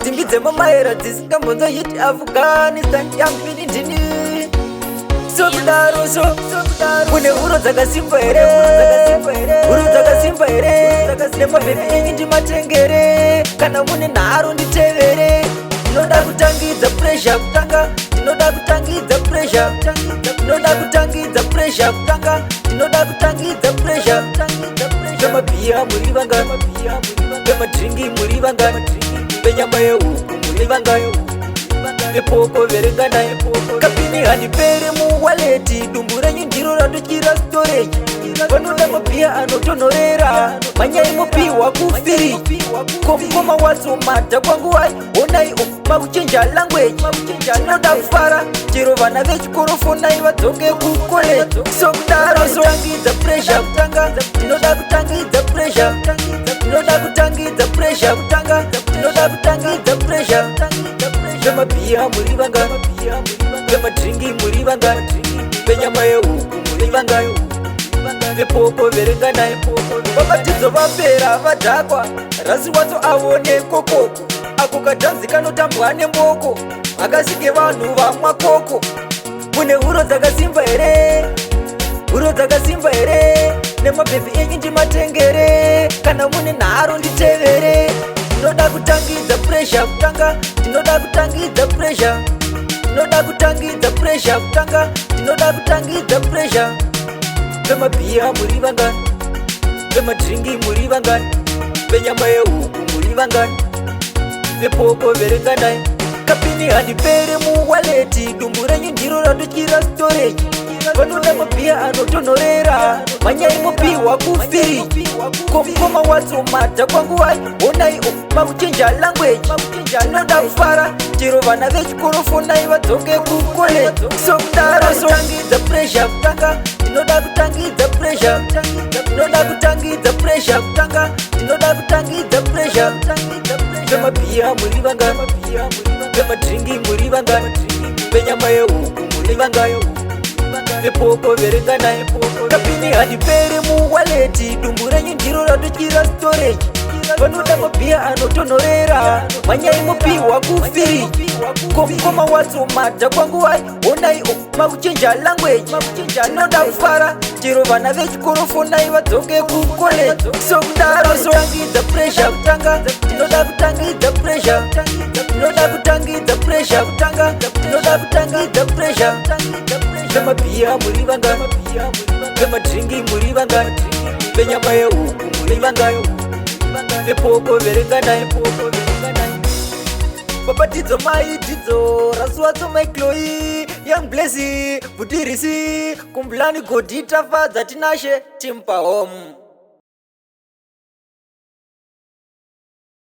Tingidze mamaera dzisingambonzo yiti Afghanistan yambini ndini. Sokudaro kune huro dzakasimba here, huro dzakasimba here, nemabhebi enyu ndimatengere. Kana mune nharo nditevere. Ndinoda kutangidza Prezha kutanga, ndinoda kutangidza Prezha, ndinoda kutangidza Prezha kutanga, ndinoda kutangidza Prezha. Vemabhiya muri vangani, vemadringi muri vangani, venyama yehuku muri vangani, vepoko verenganai. Kapini handipere muwaleti, dumbu renyu ndiro ratochira storage. Vanoda mabhiya anotonhorera, manyai mopiwa kufiriji. Kokoma watsomata kwangu wai, onai makuchenja language. Ndinoda kufara, chero vana vechikoro fonai vadzoke kukoleji. Sokudaro tangidza Prezha kutanga, ndinoda kutangidza Prezha, ndinoda kutangidza Prezha kutanga, ndinoda kutangidza Prezha. Vemabhiya muri vangani, vemadringi muri vangani, venyama yehuku muri vangani, vepoko verenganai. Vabatidzo vapera vadhakwa, rasi watso avone kokoko. Ako kadhanzi kanotambwa nemboko, akasike vanhu vamwa koko. Mune huro dzakasimba here, huro dzakasimba here, nemabhebi enyu ndimatengere. Kana mune nharo nditevere. Ndinoda kutangidza Prezha kutanga, ndinoda kutangidza Prezha, ndinoda kutangidza Prezha kutanga, ndinoda kutangidza Prezha. Vemabhiya muri vangani, vemadringi muri vangani, venyama yehuku muri vangani, vepoko verenganai. Kapini handipere muwaleti, dumbu renyu ndiro ratochira storage. Vanoda mabhiya anotonhorera, manyai mopiwa kufiriji. Kokoma watsomata kwangu wai, onai makuchenja language. Ndinoda kufara, chero vana vechikoro fonai vadzoke kukoleji. Sokudaro tangidza Prezha kutanga, ndinoda kutangidza Prezha, ndinoda kutangidza Prezha kutanga, ndinoda kutangidza Prezha. Vemabhiya muri vangani, vemadringi muri vangani, venyama yehuku muri vangani, vepoko verenganai. Kapini handipere muwaleti, dumbu renyu ndiro ratochira storage. Vanoda mabhiya anotonhorera, manyai mopiwa kufiriji. Kokoma watsomata kwangu wai, onai makuchenja language. Ndinoda kufara, chero vana vechikoro fonai vadzoke kukoleji. Sokudaro tangidza Prezha kutanga, ndinoda kutangidza Prezha, ndinoda kutangidza Prezha kutanga, ndinoda kutangidza Prezha. Vemabhiya muri vangani, vemadringi muri vangani, venyama yehuku muri vangani, vepoko verenganai. Babatidzo maidzidzo, rasi watso maikloi, young blessy, butirisi, kumblani godita fadza tinashe timpa home.